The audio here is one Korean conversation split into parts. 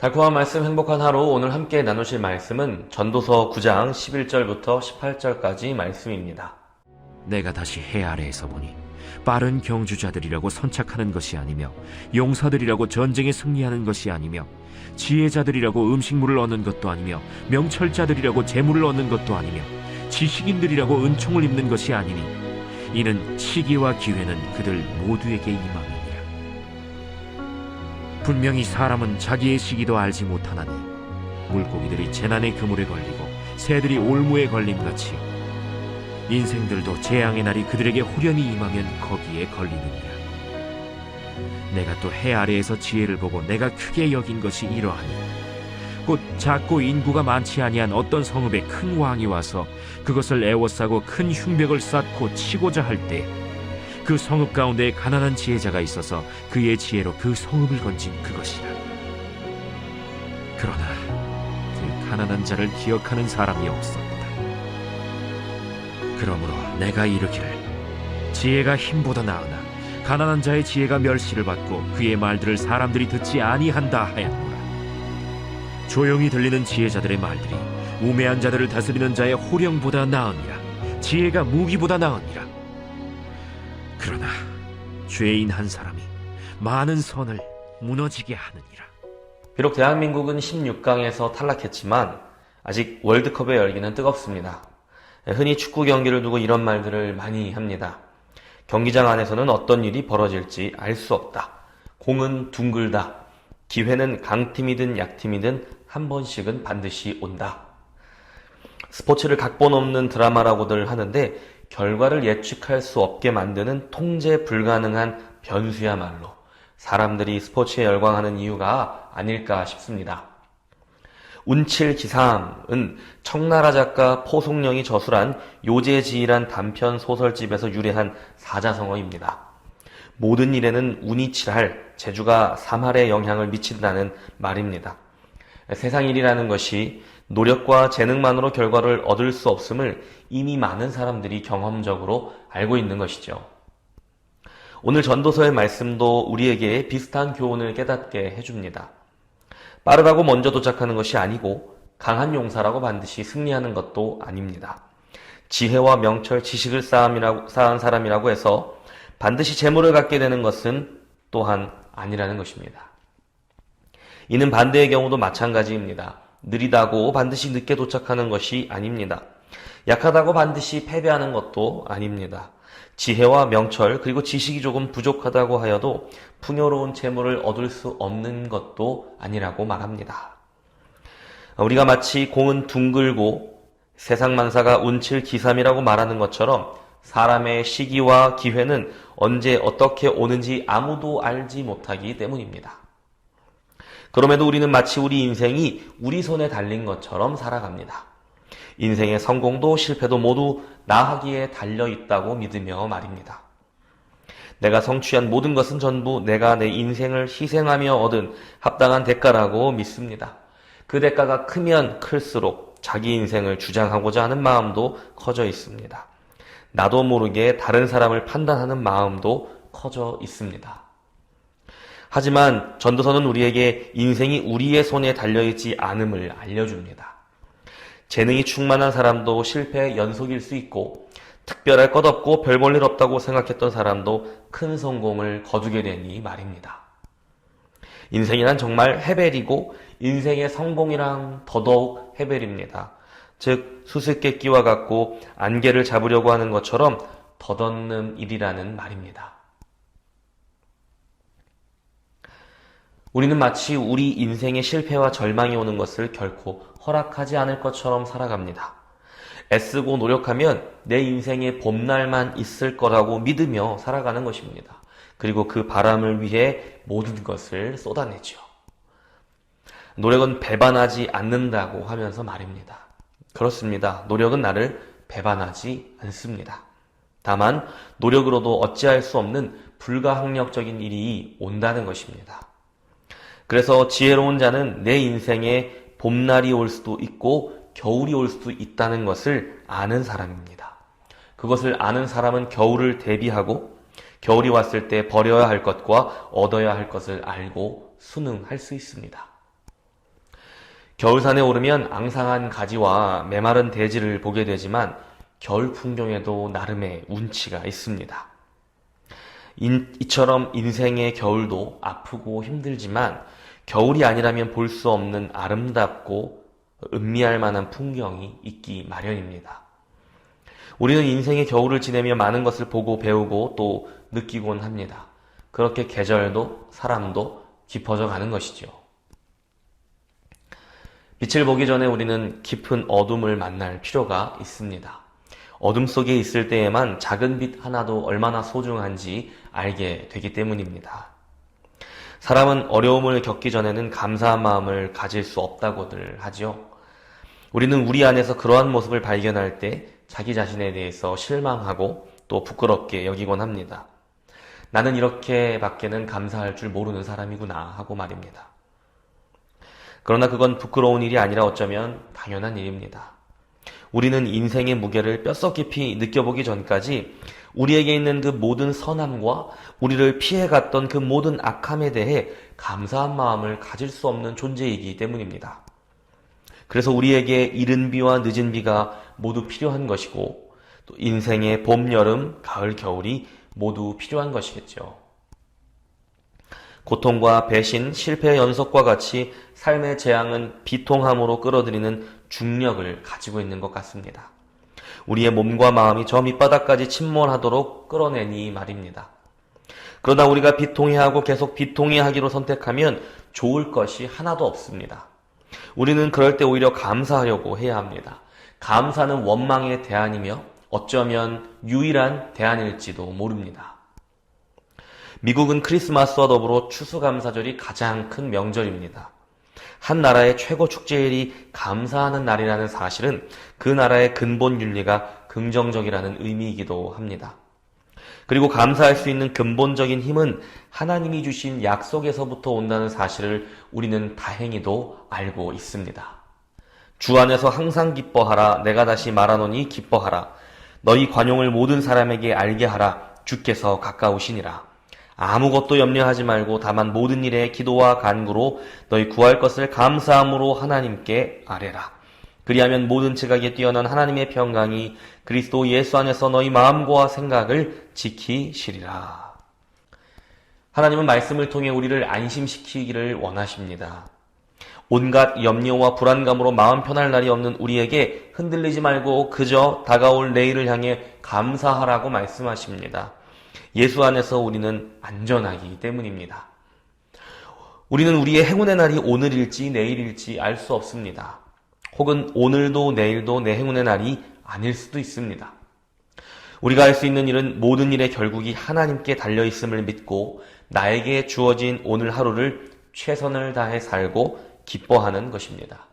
달콤한 말씀, 행복한 하루. 오늘 함께 나누실 말씀은 전도서 9장 11절부터 18절까지 말씀입니다. 내가 다시 해 아래에서 보니 빠른 경주자들이라고 선착하는 것이 아니며 용사들이라고 전쟁에 승리하는 것이 아니며 지혜자들이라고 음식물을 얻는 것도 아니며 명철자들이라고 재물을 얻는 것도 아니며 지식인들이라고 은총을 입는 것이 아니니 이는 시기와 기회는 그들 모두에게 임함이니라. 분명히 사람은 자기의 시기도 알지 못하나니 물고기들이 재난의 그물에 걸리고 새들이 올무에 걸림같이 인생들도 재앙의 날이 그들에게 후련히 임하면 거기에 걸리느니라. 내가 또 해 아래에서 지혜를 보고 내가 크게 여긴 것이 이러하니 곧 작고 인구가 많지 아니한 어떤 성읍에 큰 왕이 와서 그것을 애워싸고 큰 흉벽을 쌓고 치고자 할 때 그 성읍 가운데 가난한 지혜자가 있어서 그의 지혜로 그 성읍을 건진 그것이라. 그러나 그 가난한 자를 기억하는 사람이 없었다. 그러므로 내가 이르기를 지혜가 힘보다 나으나 가난한 자의 지혜가 멸시를 받고 그의 말들을 사람들이 듣지 아니한다 하였노라. 조용히 들리는 지혜자들의 말들이 우매한 자들을 다스리는 자의 호령보다 나으니라. 지혜가 무기보다 나으니라. 그러나 죄인 한 사람이 많은 선을 무너지게 하느니라. 비록 대한민국은 16강에서 탈락했지만 아직 월드컵의 열기는 뜨겁습니다. 흔히 축구 경기를 두고 이런 말들을 많이 합니다. 경기장 안에서는 어떤 일이 벌어질지 알 수 없다. 공은 둥글다. 기회는 강팀이든 약팀이든 한 번씩은 반드시 온다. 스포츠를 각본 없는 드라마라고들 하는데 결과를 예측할 수 없게 만드는 통제 불가능한 변수야말로 사람들이 스포츠에 열광하는 이유가 아닐까 싶습니다. 운칠기삼은 청나라 작가 포송령이 저술한 요제지이란 단편 소설집에서 유래한 사자성어입니다. 모든 일에는 운이 칠할, 재주가 삼할의 영향을 미친다는 말입니다. 세상 일이라는 것이 노력과 재능만으로 결과를 얻을 수 없음을 이미 많은 사람들이 경험적으로 알고 있는 것이죠. 오늘 전도서의 말씀도 우리에게 비슷한 교훈을 깨닫게 해줍니다. 빠르다고 먼저 도착하는 것이 아니고 강한 용사라고 반드시 승리하는 것도 아닙니다. 지혜와 명철, 지식을 쌓은 사람이라고 해서 반드시 재물을 갖게 되는 것은 또한 아니라는 것입니다. 이는 반대의 경우도 마찬가지입니다. 느리다고 반드시 늦게 도착하는 것이 아닙니다. 약하다고 반드시 패배하는 것도 아닙니다. 지혜와 명철 그리고 지식이 조금 부족하다고 하여도 풍요로운 재물을 얻을 수 없는 것도 아니라고 말합니다. 우리가 마치 공은 둥글고 세상 만사가 운칠기삼이라고 말하는 것처럼 사람의 시기와 기회는 언제 어떻게 오는지 아무도 알지 못하기 때문입니다. 그럼에도 우리는 마치 우리 인생이 우리 손에 달린 것처럼 살아갑니다. 인생의 성공도 실패도 모두 나 하기에 달려있다고 믿으며 말입니다. 내가 성취한 모든 것은 전부 내가 내 인생을 희생하며 얻은 합당한 대가라고 믿습니다. 그 대가가 크면 클수록 자기 인생을 주장하고자 하는 마음도 커져 있습니다. 나도 모르게 다른 사람을 판단하는 마음도 커져 있습니다. 하지만 전도서는 우리에게 인생이 우리의 손에 달려있지 않음을 알려줍니다. 재능이 충만한 사람도 실패의 연속일 수 있고 특별할 것 없고 별 볼 일 없다고 생각했던 사람도 큰 성공을 거두게 되니 말입니다. 인생이란 정말 해벨이고 인생의 성공이란 더더욱 해벨입니다. 즉 수수께끼와 같고 안개를 잡으려고 하는 것처럼 덧없는 일이라는 말입니다. 우리는 마치 우리 인생의 실패와 절망이 오는 것을 결코 허락하지 않을 것처럼 살아갑니다. 애쓰고 노력하면 내 인생에 봄날만 있을 거라고 믿으며 살아가는 것입니다. 그리고 그 바람을 위해 모든 것을 쏟아내죠. 노력은 배반하지 않는다고 하면서 말입니다. 그렇습니다. 노력은 나를 배반하지 않습니다. 다만 노력으로도 어찌할 수 없는 불가항력적인 일이 온다는 것입니다. 그래서 지혜로운 자는 내 인생에 봄날이 올 수도 있고 겨울이 올 수도 있다는 것을 아는 사람입니다. 그것을 아는 사람은 겨울을 대비하고 겨울이 왔을 때 버려야 할 것과 얻어야 할 것을 알고 순응할 수 있습니다. 겨울산에 오르면 앙상한 가지와 메마른 대지를 보게 되지만 겨울 풍경에도 나름의 운치가 있습니다. 이처럼 인생의 겨울도 아프고 힘들지만 겨울이 아니라면 볼 수 없는 아름답고 음미할 만한 풍경이 있기 마련입니다. 우리는 인생의 겨울을 지내며 많은 것을 보고 배우고 또 느끼곤 합니다. 그렇게 계절도 사람도 깊어져 가는 것이죠. 빛을 보기 전에 우리는 깊은 어둠을 만날 필요가 있습니다. 어둠 속에 있을 때에만 작은 빛 하나도 얼마나 소중한지 알게 되기 때문입니다. 사람은 어려움을 겪기 전에는 감사한 마음을 가질 수 없다고들 하지요. 우리는 우리 안에서 그러한 모습을 발견할 때 자기 자신에 대해서 실망하고 또 부끄럽게 여기곤 합니다. 나는 이렇게밖에는 감사할 줄 모르는 사람이구나 하고 말입니다. 그러나 그건 부끄러운 일이 아니라 어쩌면 당연한 일입니다. 우리는 인생의 무게를 뼛속 깊이 느껴보기 전까지 우리에게 있는 그 모든 선함과 우리를 피해갔던 그 모든 악함에 대해 감사한 마음을 가질 수 없는 존재이기 때문입니다. 그래서 우리에게 이른 비와 늦은 비가 모두 필요한 것이고 또 인생의 봄, 여름, 가을, 겨울이 모두 필요한 것이겠죠. 고통과 배신, 실패의 연속과 같이 삶의 재앙은 비통함으로 끌어들이는 중력을 가지고 있는 것 같습니다. 우리의 몸과 마음이 저 밑바닥까지 침몰하도록 끌어내니 말입니다. 그러나 우리가 비통해하고 계속 비통해하기로 선택하면 좋을 것이 하나도 없습니다. 우리는 그럴 때 오히려 감사하려고 해야 합니다. 감사는 원망의 대안이며 어쩌면 유일한 대안일지도 모릅니다. 미국은 크리스마스와 더불어 추수감사절이 가장 큰 명절입니다. 한 나라의 최고 축제일이 감사하는 날이라는 사실은 그 나라의 근본 윤리가 긍정적이라는 의미이기도 합니다. 그리고 감사할 수 있는 근본적인 힘은 하나님이 주신 약속에서부터 온다는 사실을 우리는 다행히도 알고 있습니다. 주 안에서 항상 기뻐하라. 내가 다시 말하노니 기뻐하라. 너희 관용을 모든 사람에게 알게 하라. 주께서 가까우시니라. 아무것도 염려하지 말고 다만 모든 일에 기도와 간구로 너희 구할 것을 감사함으로 하나님께 아뢰라. 그리하면 모든 지각에 뛰어난 하나님의 평강이 그리스도 예수 안에서 너희 마음과 생각을 지키시리라. 하나님은 말씀을 통해 우리를 안심시키기를 원하십니다. 온갖 염려와 불안감으로 마음 편할 날이 없는 우리에게 흔들리지 말고 그저 다가올 내일을 향해 감사하라고 말씀하십니다. 예수 안에서 우리는 안전하기 때문입니다. 우리는 우리의 행운의 날이 오늘일지 내일일지 알 수 없습니다. 혹은 오늘도 내일도 내 행운의 날이 아닐 수도 있습니다. 우리가 할 수 있는 일은 모든 일의 결국이 하나님께 달려있음을 믿고 나에게 주어진 오늘 하루를 최선을 다해 살고 기뻐하는 것입니다.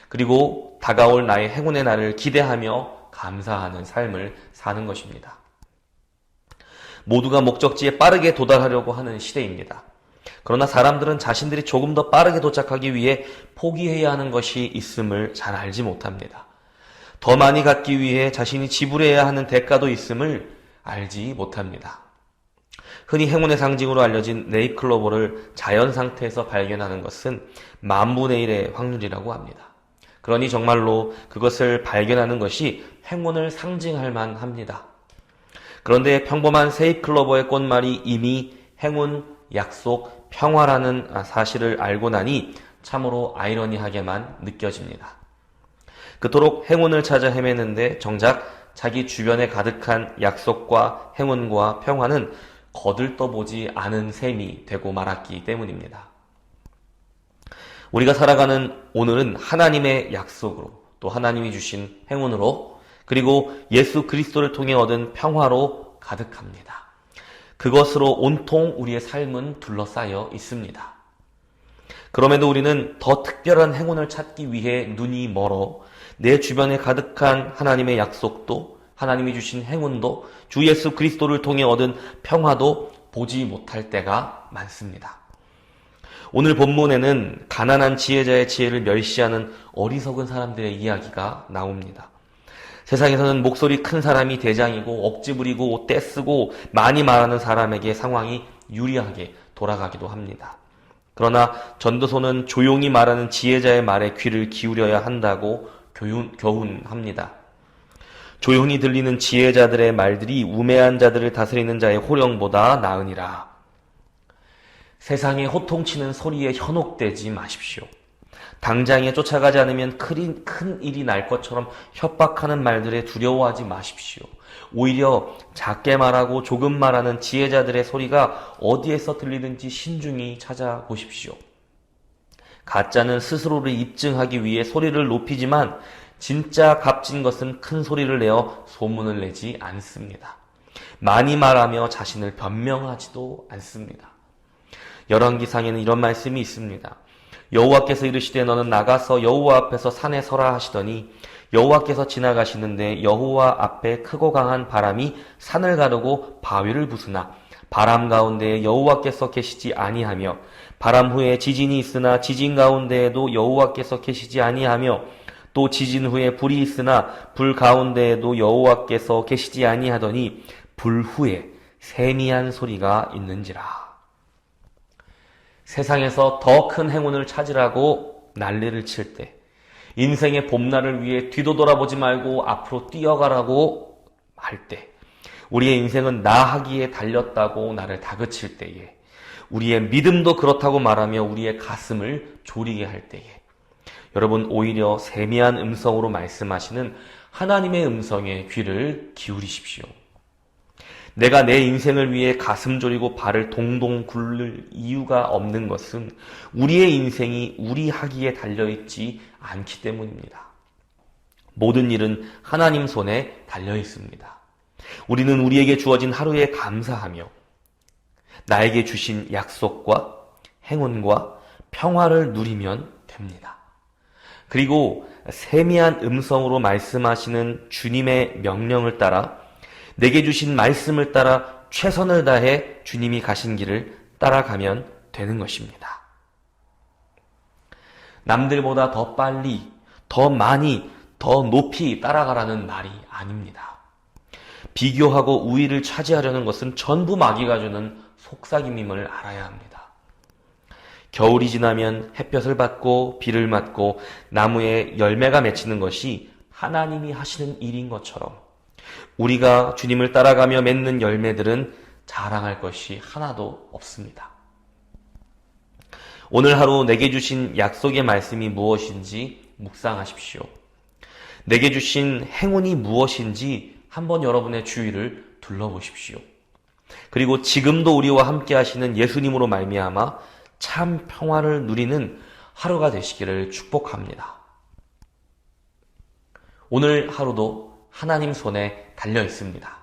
그리고 다가올 나의 행운의 날을 기대하며 감사하는 삶을 사는 것입니다. 모두가 목적지에 빠르게 도달하려고 하는 시대입니다. 그러나 사람들은 자신들이 조금 더 빠르게 도착하기 위해 포기해야 하는 것이 있음을 잘 알지 못합니다. 더 많이 갖기 위해 자신이 지불해야 하는 대가도 있음을 알지 못합니다. 흔히 행운의 상징으로 알려진 네잎클로버를 자연 상태에서 발견하는 것은 만분의 1의 확률이라고 합니다. 그러니 정말로 그것을 발견하는 것이 행운을 상징할 만합니다. 그런데 평범한 세잎클로버의 꽃말이 이미 행운, 약속, 평화라는 사실을 알고 나니 참으로 아이러니하게만 느껴집니다. 그토록 행운을 찾아 헤매는데 정작 자기 주변에 가득한 약속과 행운과 평화는 거들떠보지 않은 셈이 되고 말았기 때문입니다. 우리가 살아가는 오늘은 하나님의 약속으로 또 하나님이 주신 행운으로 그리고 예수 그리스도를 통해 얻은 평화로 가득합니다. 그것으로 온통 우리의 삶은 둘러싸여 있습니다. 그럼에도 우리는 더 특별한 행운을 찾기 위해 눈이 멀어 내 주변에 가득한 하나님의 약속도 하나님이 주신 행운도 주 예수 그리스도를 통해 얻은 평화도 보지 못할 때가 많습니다. 오늘 본문에는 가난한 지혜자의 지혜를 멸시하는 어리석은 사람들의 이야기가 나옵니다. 세상에서는 목소리 큰 사람이 대장이고 억지 부리고 떼쓰고 많이 말하는 사람에게 상황이 유리하게 돌아가기도 합니다. 그러나 전도서는 조용히 말하는 지혜자의 말에 귀를 기울여야 한다고 교훈합니다. 조용히 들리는 지혜자들의 말들이 우매한 자들을 다스리는 자의 호령보다 나으니라. 세상에 호통치는 소리에 현혹되지 마십시오. 당장에 쫓아가지 않으면 큰 일이 날 것처럼 협박하는 말들에 두려워하지 마십시오. 오히려 작게 말하고 조금 말하는 지혜자들의 소리가 어디에서 들리든지 신중히 찾아보십시오. 가짜는 스스로를 입증하기 위해 소리를 높이지만 진짜 값진 것은 큰 소리를 내어 소문을 내지 않습니다. 많이 말하며 자신을 변명하지도 않습니다. 열왕기상에는 이런 말씀이 있습니다. 여호와께서 이르시되 너는 나가서 여호와 앞에서 산에 서라 하시더니 여호와께서 지나가시는데 여호와 앞에 크고 강한 바람이 산을 가르고 바위를 부수나 바람 가운데에 여호와께서 계시지 아니하며 바람 후에 지진이 있으나 지진 가운데에도 여호와께서 계시지 아니하며 또 지진 후에 불이 있으나 불 가운데에도 여호와께서 계시지 아니하더니 불 후에 세미한 소리가 있는지라. 세상에서 더 큰 행운을 찾으라고 난리를 칠 때, 인생의 봄날을 위해 뒤도 돌아보지 말고 앞으로 뛰어가라고 할 때, 우리의 인생은 나 하기에 달렸다고 나를 다그칠 때에, 우리의 믿음도 그렇다고 말하며 우리의 가슴을 졸이게 할 때에, 여러분 오히려 세미한 음성으로 말씀하시는 하나님의 음성에 귀를 기울이십시오. 내가 내 인생을 위해 가슴 졸이고 발을 동동 굴릴 이유가 없는 것은 우리의 인생이 우리 하기에 달려있지 않기 때문입니다. 모든 일은 하나님 손에 달려 있습니다. 우리는 우리에게 주어진 하루에 감사하며 나에게 주신 약속과 행운과 평화를 누리면 됩니다. 그리고 세미한 음성으로 말씀하시는 주님의 명령을 따라 내게 주신 말씀을 따라 최선을 다해 주님이 가신 길을 따라가면 되는 것입니다. 남들보다 더 빨리, 더 많이, 더 높이 따라가라는 말이 아닙니다. 비교하고 우위를 차지하려는 것은 전부 마귀가 주는 속삭임임을 알아야 합니다. 겨울이 지나면 햇볕을 받고 비를 맞고 나무에 열매가 맺히는 것이 하나님이 하시는 일인 것처럼 우리가 주님을 따라가며 맺는 열매들은 자랑할 것이 하나도 없습니다. 오늘 하루 내게 주신 약속의 말씀이 무엇인지 묵상하십시오. 내게 주신 행운이 무엇인지 한번 여러분의 주위를 둘러보십시오. 그리고 지금도 우리와 함께 하시는 예수님으로 말미암아 참 평화를 누리는 하루가 되시기를 축복합니다. 오늘 하루도 하나님 손에 달려 있습니다.